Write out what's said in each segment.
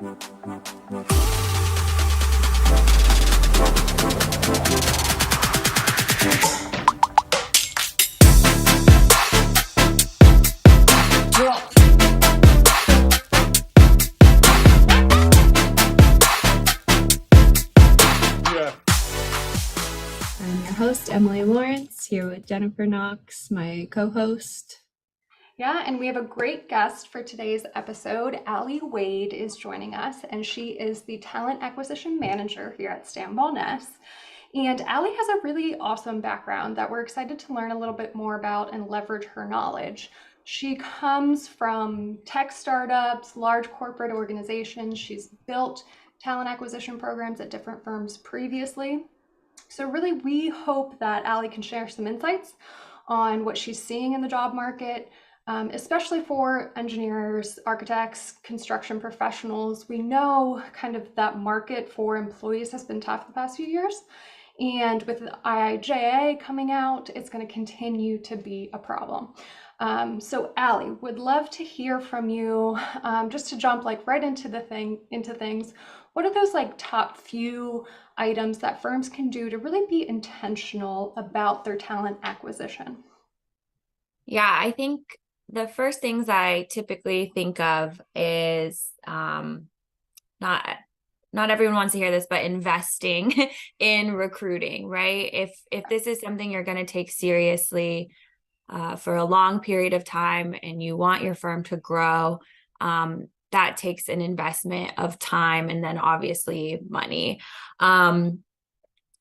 Host Emily Lawrence here with Jennifer Knox, my co-host. Yeah, and we have a great guest for today's episode. Aly Wade is joining us, and she is the talent acquisition manager here at Stambaugh Ness. And Aly has a really awesome background that we're excited to learn a little bit more about and leverage her knowledge. She comes from tech startups, large corporate organizations. She's built talent acquisition programs at different firms previously. So really, we hope that Aly can share some insights on what she's seeing in the job market, especially for engineers, architects, construction professionals. We know kind of that market for employees has been tough the past few years. And with the IIJA coming out, it's going to continue to be a problem. So Aly, would love to hear from you, just to jump right into things. What are those top few items that firms can do to really be intentional about their talent acquisition? Yeah, I think the first things I typically think of is not everyone wants to hear this, but investing in recruiting, right? If this is something you're going to take seriously for a long period of time and you want your firm to grow, that takes an investment of time and then obviously money. The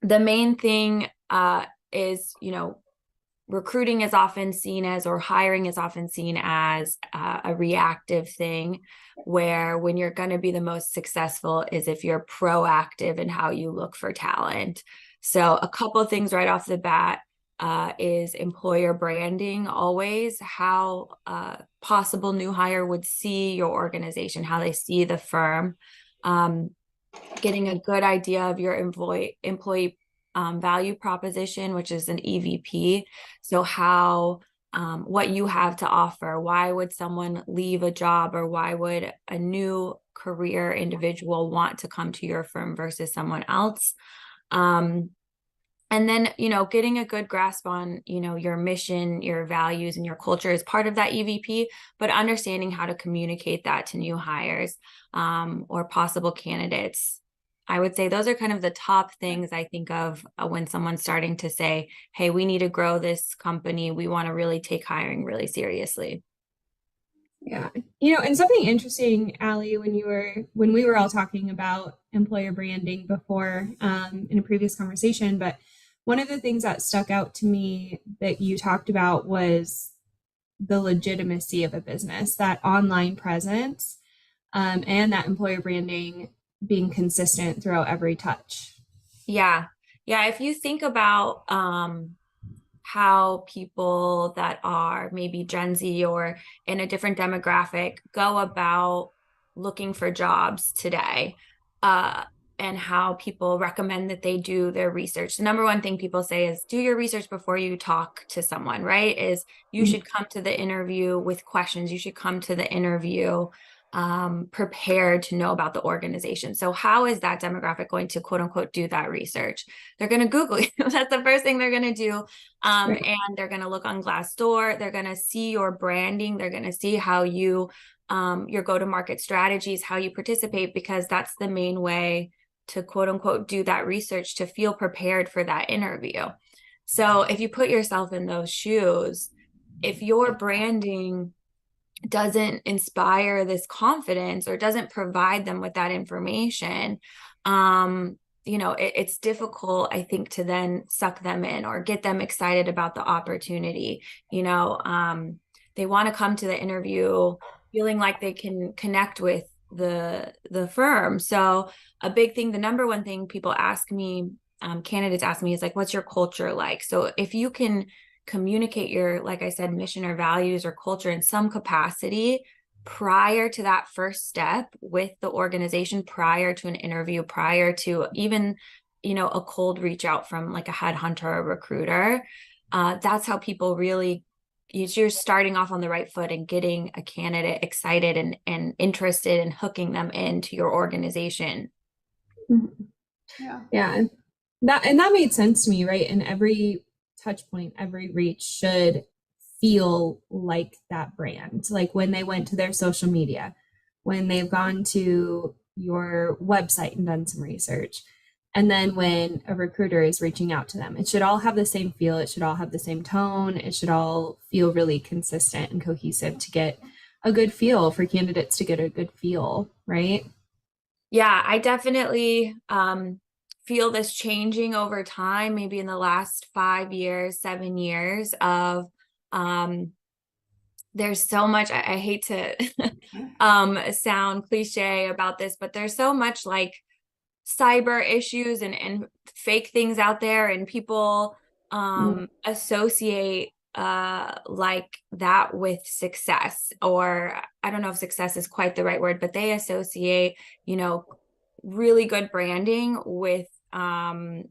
main thing is, recruiting is often seen as, or hiring is often seen as a reactive thing, where when you're going to be the most successful is if you're proactive in how you look for talent. So a couple of things right off the bat is employer branding, always how possible new hire would see your organization, how they see the firm, getting a good idea of your employee value proposition, which is an EVP. So how, what you have to offer, why would someone leave a job, or why would a new career individual want to come to your firm versus someone else? And then, getting a good grasp on, your mission, your values, and your culture is part of that EVP, but understanding how to communicate that to new hires or possible candidates. I would say those are kind of the top things I think of when someone's starting to say, hey, we need to grow this company. We want to really take hiring really seriously. Yeah. And something interesting, Aly, when we were all talking about employer branding before in a previous conversation, but one of the things that stuck out to me that you talked about was the legitimacy of a business, that online presence, and that employer branding being consistent throughout every touch. Yeah. If you think about how people that are maybe Gen Z or in a different demographic go about looking for jobs today, and how people recommend that they do their research. The number one thing people say is do your research before you talk to someone, right? Is you should come to the interview with questions. You should come to the interview prepared to know about the organization. So how is that demographic going to quote unquote do that research? They're going to Google you. That's the first thing they're going to do. Right. And they're going to look on Glassdoor. They're going to see your branding. They're going to see how you, your go-to-market strategies, how you participate, because that's the main way to quote unquote do that research, to feel prepared for that interview. So if you put yourself in those shoes, if your branding doesn't inspire this confidence or doesn't provide them with that information, it's difficult, I think, to then suck them in or get them excited about the opportunity. They want to come to the interview feeling like they can connect with the firm. So a big thing, the number one thing people ask me, candidates ask me, is what's your culture like? So if you can communicate your, like I said, mission or values or culture in some capacity prior to that first step with the organization, prior to an interview, prior to even, a cold reach out from a headhunter or a recruiter, that's how people really you're starting off on the right foot and getting a candidate excited and interested and hooking them into your organization. Mhm. Yeah. Yeah. That made sense to me, right? And every touch point, every reach should feel like that brand. Like when they went to their social media, when they've gone to your website and done some research. And then when a recruiter is reaching out to them, it should all have the same feel. It should all have the same tone. It should all feel really consistent and cohesive to get a good feel for candidates to get a good feel, right? Yeah, I definitely feel this changing over time, maybe in the last 5 years, 7 years of there's so much, I hate to sound cliche about this, but there's so much like cyber issues and fake things out there, and people associate like that with success, or I don't know if success is quite the right word, but they associate, you know, really good branding with a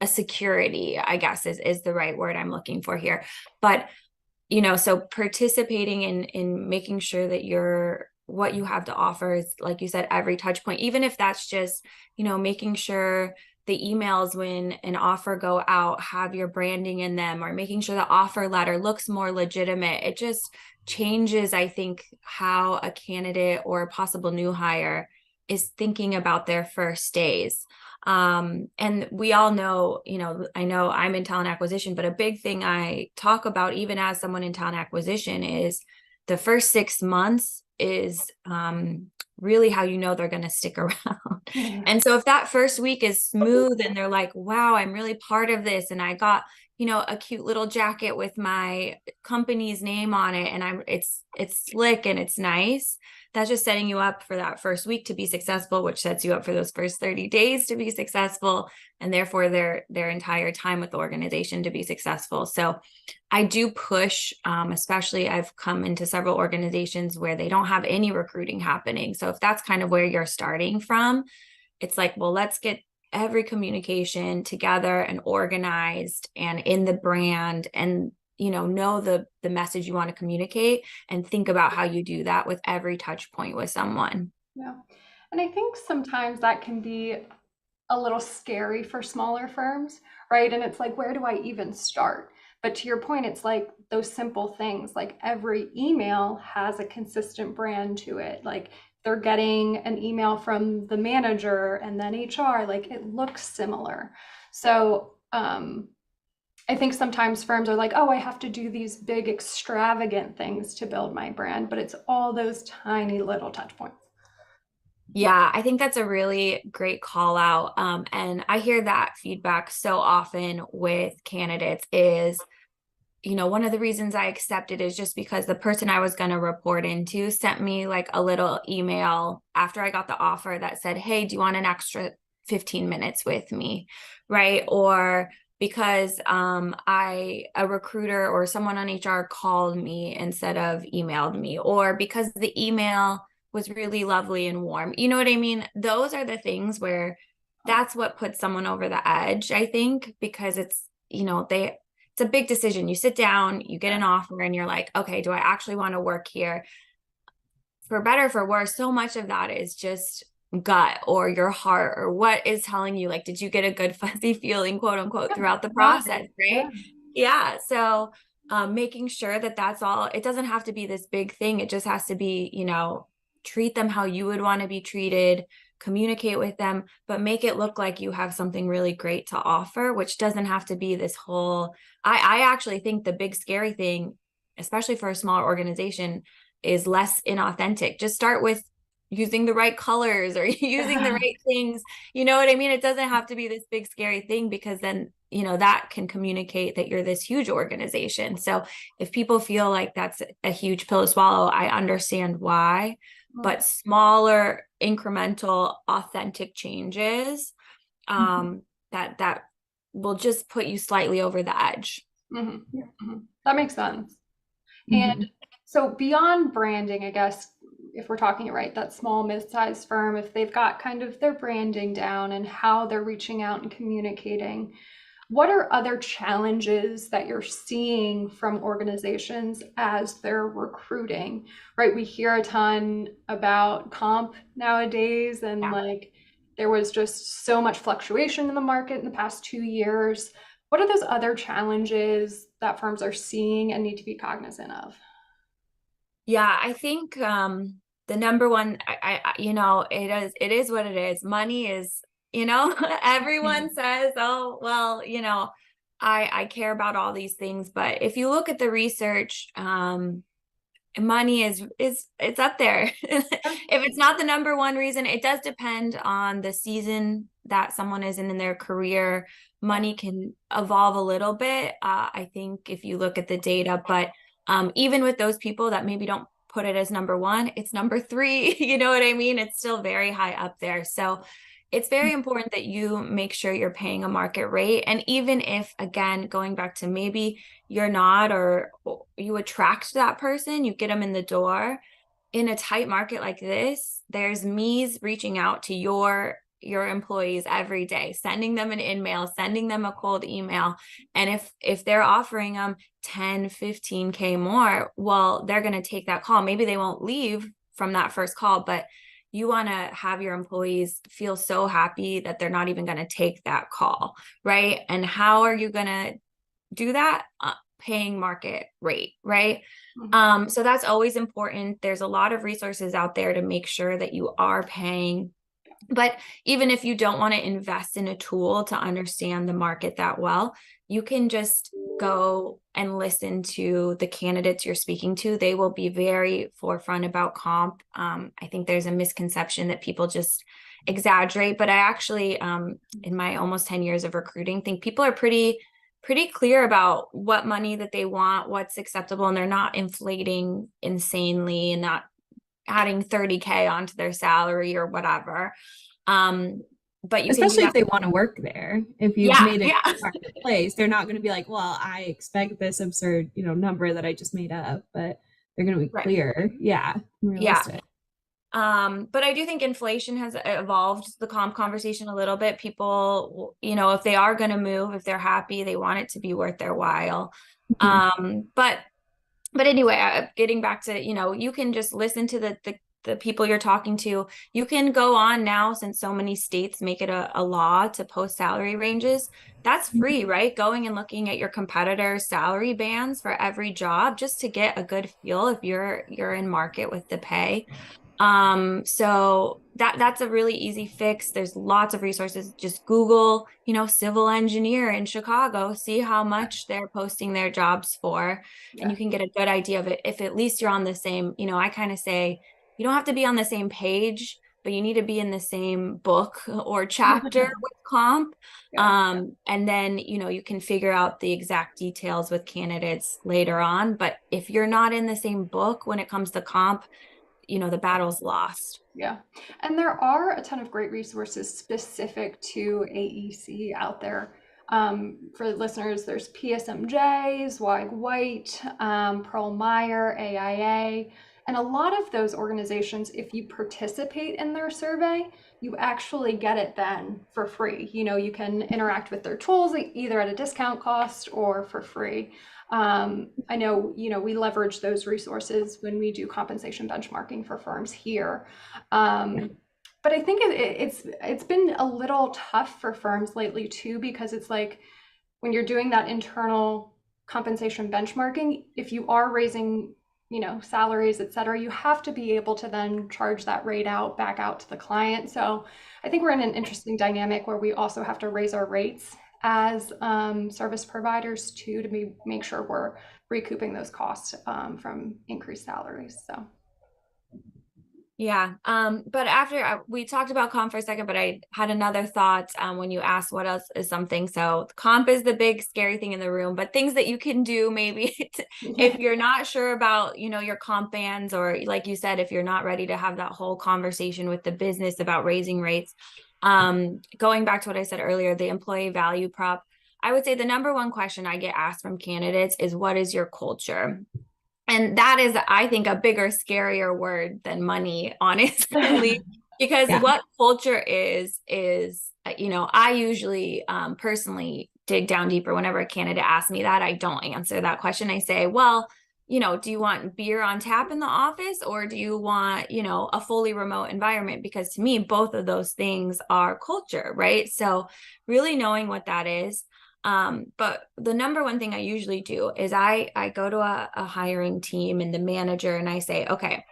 security, I guess is the right word I'm looking for here. But you know, so participating in making sure that you're what you have to offer is, like you said, every touch point, even if that's just, you know, making sure the emails when an offer go out have your branding in them, or making sure the offer letter looks more legitimate. It just changes, I think, how a candidate or a possible new hire is thinking about their first days. And we all know, you know, I know I'm in talent acquisition, but a big thing I talk about, even as someone in talent acquisition, is the first 6 months is really how you know they're going to stick around. Yeah. And so if that first week is smooth and they're like, wow, I'm really part of this, and I got, you know, a cute little jacket with my company's name on it, and it's slick and it's nice, that's just setting you up for that first week to be successful, which sets you up for those first 30 days to be successful, and therefore their entire time with the organization to be successful. So I do push, especially I've come into several organizations where they don't have any recruiting happening. So if that's kind of where you're starting from, it's like, well, let's get every communication together and organized and in the brand, and you know the message you want to communicate, and think about how you do that with every touch point with someone. Yeah. And I think sometimes that can be a little scary for smaller firms, right? And it's like, where do I even start? But to your point, it's like those simple things, like every email has a consistent brand to it. Like they're getting an email from the manager and then HR, like it looks similar. So I think sometimes firms are like, oh, I have to do these big extravagant things to build my brand, but it's all those tiny little touch points. Yeah, I think that's a really great call out. And I hear that feedback so often with candidates is, you know, one of the reasons I accepted is just because the person I was going to report into sent me like a little email after I got the offer that said, hey, do you want an extra 15 minutes with me? Right. Or because a recruiter or someone on HR called me instead of emailed me, or because the email was really lovely and warm. You know what I mean? Those are the things where that's what puts someone over the edge, I think, because it's, you know, it's a big decision. You sit down, you get an offer, and you're like, okay, do I actually want to work here? For better or for worse, so much of that is just gut or your heart, or what is telling you, like, did you get a good fuzzy feeling, quote unquote, throughout the process, right? Yeah. Yeah. So making sure that that's all, it doesn't have to be this big thing. It just has to be, you know, treat them how you would want to be treated, communicate with them, but make it look like you have something really great to offer, which doesn't have to be this whole, I actually think the big scary thing, especially for a smaller organization, is less inauthentic. Just start with using the right colors or using the right things. You know what I mean? It doesn't have to be this big scary thing, because then, you know, that can communicate that you're this huge organization. So if people feel like that's a huge pill to swallow, I understand why. But smaller, incremental, authentic changes, that will just put you slightly over the edge. Mm-hmm. Mm-hmm. That makes sense. Mhm. And so beyond branding, I guess, if we're talking right, that small mid-sized firm, if they've got kind of their branding down and how they're reaching out and communicating, What are other challenges that you're seeing from organizations as they're recruiting, right? We hear a ton about comp nowadays, and Yeah. like there was just so much fluctuation in the market in the past 2 years. What are those other challenges that firms are seeing and need to be cognizant of? Yeah, I think the number one, it is what it is. Money is, everyone says, oh, well, I care about all these things, but if you look at the research, money is it's up there. If it's not the number one reason, it does depend on the season that someone is in their career. Money can evolve a little bit. I think if you look at the data, but even with those people that maybe don't put it as number one, it's number three. You know what I mean? It's still very high up there. So it's very important that you make sure you're paying a market rate. And even if, again, going back to maybe you're not, or you attract that person, you get them in the door. In a tight market like this, there's me's reaching out to your employees every day, sending them an email, sending them a cold email. And if they're offering them 10, 15K more, well, they're going to take that call. Maybe they won't leave from that first call, but you want to have your employees feel so happy that they're not even going to take that call, right? And how are you going to do that? Paying market rate, right? So that's always important. There's a lot of resources out there to make sure that you are paying. But even if you don't want to invest in a tool to understand the market that well, you can just go and listen to the candidates you're speaking to. They will be very forefront about comp. I think there's a misconception that people just exaggerate, but I actually, in my almost 10 years of recruiting, think people are pretty clear about what money that they want, what's acceptable, and they're not inflating insanely and not adding 30K onto their salary or whatever. But you can do Especially if that. they want to work there. If you've Yeah, made a yeah. place, they're not going to be like, well, I expect this absurd, number that I just made up, but they're going to be Right. clear. Yeah. Yeah. Realistic. But I do think inflation has evolved the comp conversation a little bit. People, if they are going to move, if they're happy, they want it to be worth their while. Mhm. But anyway, getting back to, you can just listen to the people you're talking to. You can go on now, since so many states make it a law to post salary ranges. That's free, right? Going and looking at your competitors' salary bands for every job just to get a good feel if you're in market with the pay. So that's a really easy fix. There's lots of resources. Just Google, civil engineer in Chicago, see how much they're posting their jobs for, and you can get a good idea of it. If at least you're on the same, I kind of say you don't have to be on the same page, but you need to be in the same book or chapter with comp. Yeah. And then, you can figure out the exact details with candidates later on. But if you're not in the same book when it comes to comp, the battle's lost. Yeah. And there are a ton of great resources specific to AEC out there. For listeners, there's PSMJs, Wag White, Pearl Meyer, AIA, and a lot of those organizations, if you participate in their survey, you actually get it then for free. You can interact with their tools either at a discount cost or for free. I know, we leverage those resources when we do compensation benchmarking for firms here. But I think it's been a little tough for firms lately too, because it's like when you're doing that internal compensation benchmarking, if you are raising, salaries, et cetera, you have to be able to then charge that rate back out to the client. So I think we're in an interesting dynamic where we also have to raise our rates as service providers too, to make sure we're recouping those costs from increased salaries. So Yeah. But after we talked about comp for a second, but I had another thought when you asked what else is something. So comp is the big scary thing in the room, but things that you can do maybe if you're not sure about, your comp bands, or like you said, if you're not ready to have that whole conversation with the business about raising rates. Going back to what I said earlier, the employee value prop, I would say the number one question I get asked from candidates is, what is your culture? And that is, I think, a bigger, scarier word than money, honestly, because Yeah. what culture is, I usually personally dig down deeper. Whenever a candidate asks me that, I don't answer that question. I say, well, do you want beer on tap in the office, or do you want, a fully remote environment? Because to me, both of those things are culture, right? So really knowing what that is. But the number one thing I usually do is I go to a hiring team and the manager, and I say, okay,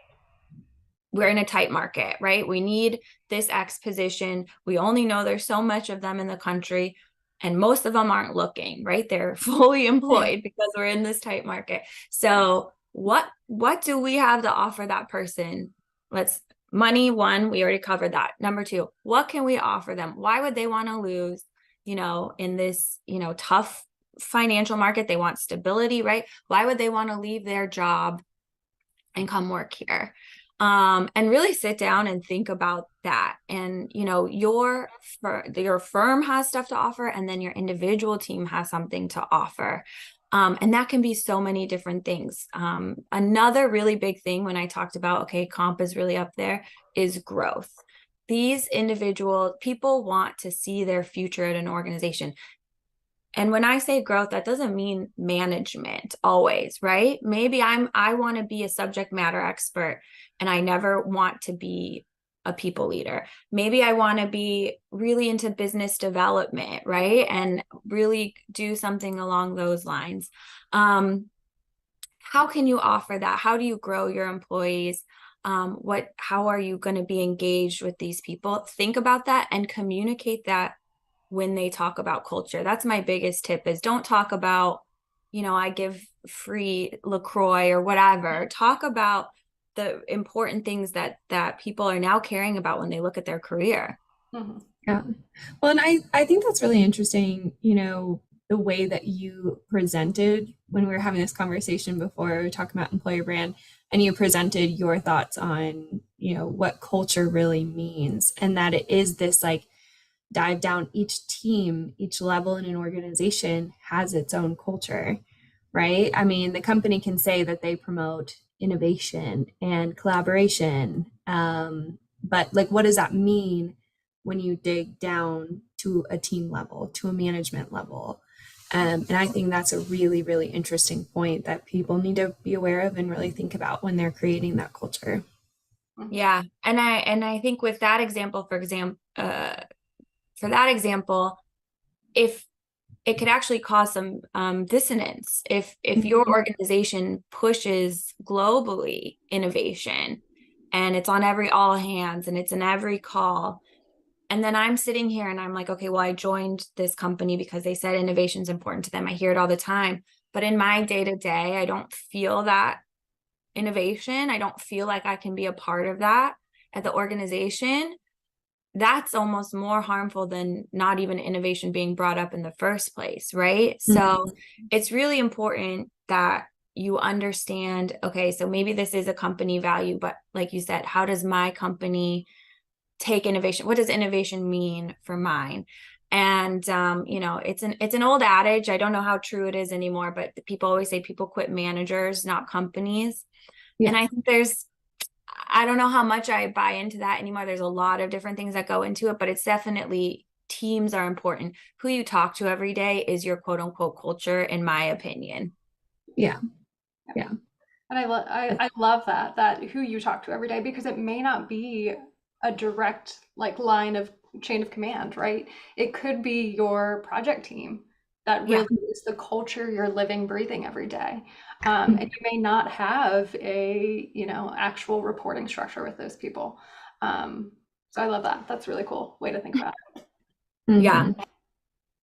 we're in a tight market, right? We need this X position. We only know there's so much of them in the country, and most of them aren't looking, right? They're fully employed because we're in this tight market. So what do we have to offer that person? Money, one, we already covered that. Number two, what can we offer them? Why would they want to lose, in this, tough financial market? They want stability, right? Why would they want to leave their job and come work here? And really sit down and think about that. And, your firm has stuff to offer, and then your individual team has something to offer. And that can be so many different things. Another really big thing when I talked about, okay, comp is really up there, is growth. These individual people want to see their future at an organization. And when I say growth, that doesn't mean management always, right? Maybe I want to be a subject matter expert and I never want to be a people leader. Maybe I want to be really into business development, right? And really do something along those lines. How can you offer that? How do you grow your employees? How are you going to be engaged with these people? Think about that and communicate that when they talk about culture. That's my biggest tip, is don't talk about, I give free LaCroix or whatever. Talk about the important things that people are now caring about when they look at their career. Mm-hmm. Yeah. Well, and I think that's really interesting, the way that you presented when we were having this conversation before, we were talking about employer brand, and you presented your thoughts on, what culture really means, and that it is this like dive down. Each team, each level in an organization has its own culture, right? I mean, the company can say that they promote innovation and collaboration, but like, what does that mean when you dig down to a team level, to a management level? And I think that's a really, really interesting point that people need to be aware of and really think about when they're creating that culture. Yeah, and I think with that example, for that example, if it could actually cause some dissonance if your organization pushes globally innovation, and it's on all hands and it's in every call, and then I'm sitting here and I'm like, okay, well, I joined this company because they said innovation is important to them. I hear it all the time, but in my day-to-day, I don't feel that innovation. I don't feel like I can be a part of that at the organization. That's almost more harmful than not even innovation being brought up in the first place, right? Mm-hmm. So it's really important that you understand, okay, so maybe this is a company value, but like you said, how does my company take innovation? What does innovation mean for mine? And it's an old adage. I don't know how true it is anymore, but people always say people quit managers, not companies. Yeah. And I think I don't know how much I buy into that anymore. There's a lot of different things that go into it, but it's definitely, teams are important. Who you talk to every day is your quote unquote culture, in my opinion. Yeah. Yeah. And I love that who you talk to every day, because it may not be a direct like line of chain of command, right? It could be your project team that really is the culture you're living, breathing every day. And you may not have a, actual reporting structure with those people. So I love that. That's a really cool way to think about it. Yeah.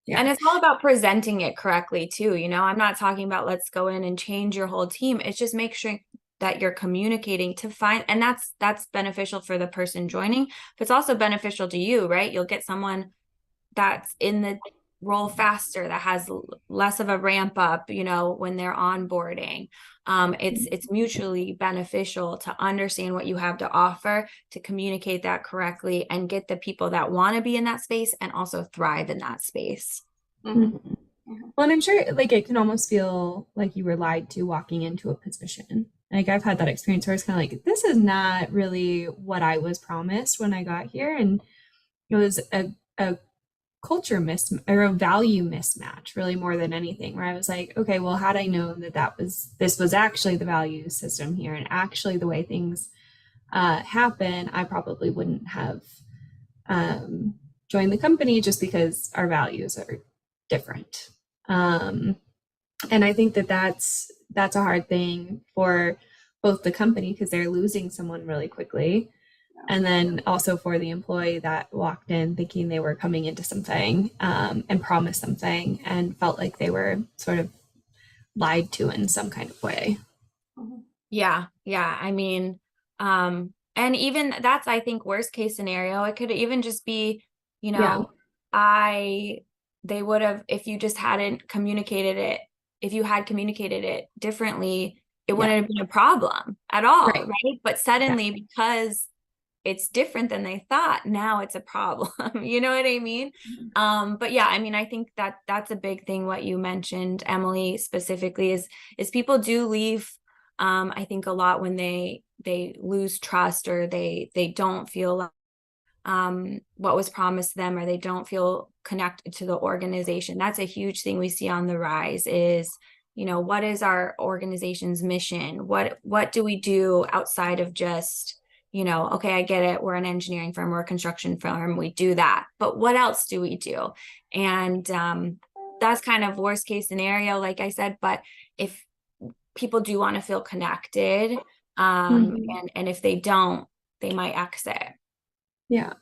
Yeah. And it's all about presenting it correctly too. I'm not talking about let's go in and change your whole team. It's just make sure that you're communicating to find, and that's beneficial for the person joining, but it's also beneficial to you, right? You'll get someone that's in the role faster, that has less of a ramp up, when they're onboarding. It's mutually beneficial to understand what you have to offer, to communicate that correctly, and get the people that want to be in that space and also thrive in that space. Mm-hmm. Well, and I'm sure like it can almost feel like you were lied to walking into a position. Like I've had that experience where it's kind of like, this is not really what I was promised when I got here. And it was a culture or a value mismatch, really more than anything, where I was like, okay, well, had I known that this was actually the value system here and actually the way things happen, I probably wouldn't have joined the company, just because our values are different. And I think that that's a hard thing for both the company, because they're losing someone really quickly, and then also for the employee that walked in thinking they were coming into something, and promised something and felt like they were sort of lied to in some kind of way. Yeah, yeah. I mean, and even that's, I think, worst case scenario. It could even just be, you Yeah, know, they would have, if you just hadn't communicated it, if you had communicated it differently, it yeah, wouldn't have been a problem at all, right. right? But Yeah, suddenly, because it's different than they thought, now it's a problem. You know what I mean? But yeah, I mean, I think that that's a big thing. What you mentioned, Emily, specifically, is people do leave. I think a lot when they lose trust, or they don't feel like what was promised them, or they don't feel connected to the organization. That's a huge thing we see on the rise is, what is our organization's mission? What do we do outside of just, okay, I get it, we're an engineering firm, we're a construction firm, we do that, but what else do we do? And that's kind of worst case scenario, like I said. But if people do want to feel connected, mhm. and if they don't, they might exit. Yeah.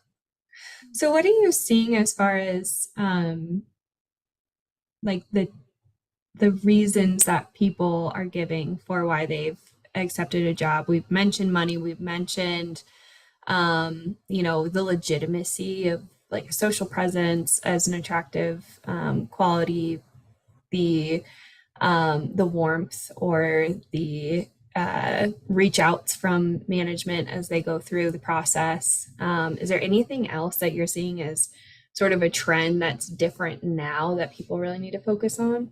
So what are you seeing as far as like the reasons that people are giving for why they've accepted a job? We've mentioned money, we've mentioned the legitimacy of like a social presence as an attractive quality, the warmth or the reach outs from management as they go through the process. Is there anything else that you're seeing as sort of a trend that's different now that people really need to focus on?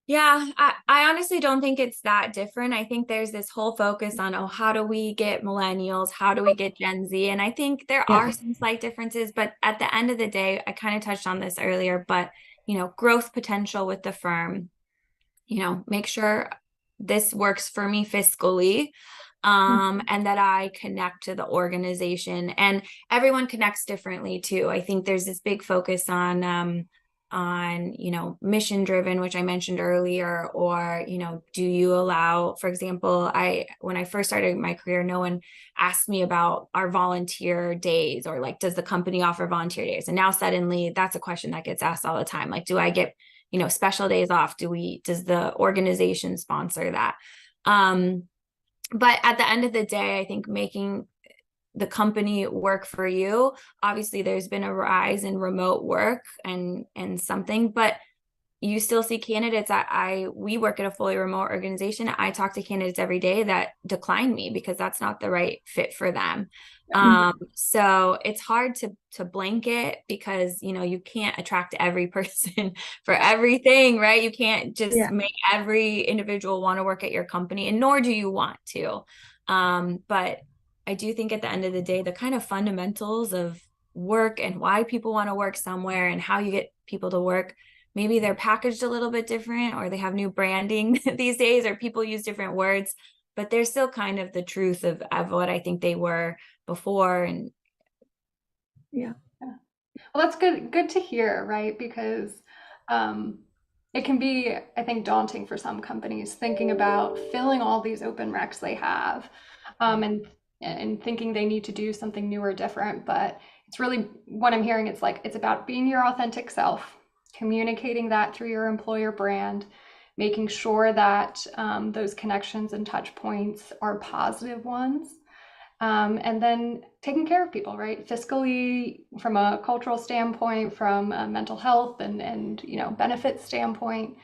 Yeah, I honestly don't think it's that different. I think there's this whole focus on, oh, how do we get millennials? How do we get Gen Z? And I think there are Yeah. some slight differences, but at the end of the day, I kind of touched on this earlier, but growth potential with the firm, make sure this works for me fiscally, and that I connect to the organization. And everyone connects differently too. I think there's this big focus on mission driven, which I mentioned earlier, or do you allow, for example, when I first started my career, no one asked me about our volunteer days, or like, does the company offer volunteer days? And now suddenly that's a question that gets asked all the time, like, do I get special days off? Does the organization sponsor that? But at the end of the day, I think making the company work for you. Obviously, there's been a rise in remote work and something, but you still see candidates. We work at a fully remote organization. I talk to candidates every day that decline me because that's not the right fit for them. So it's hard to blanket, because you can't attract every person for everything, right? You can't just Yeah. make every individual want to work at your company, and nor do you want to. But I do think at the end of the day, the kind of fundamentals of work and why people want to work somewhere and how you get people to work, maybe they're packaged a little bit different, or they have new branding these days, or people use different words, but they're still kind of the truth of what I think they were before. And Yeah. Well, that's good to hear, right? Because it can be, I think, daunting for some companies thinking about filling all these open recs they have, and thinking they need to do something new or different. But it's really what I'm hearing. It's like it's about being your authentic self, communicating that through your employer brand, making sure that those connections and touch points are positive ones, and then taking care of people, right? Fiscally, from a cultural standpoint, from a mental health and benefits standpoint.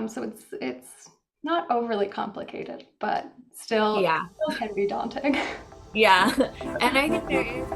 So it's not overly complicated, but still yeah, can be daunting. yeah. And I think there is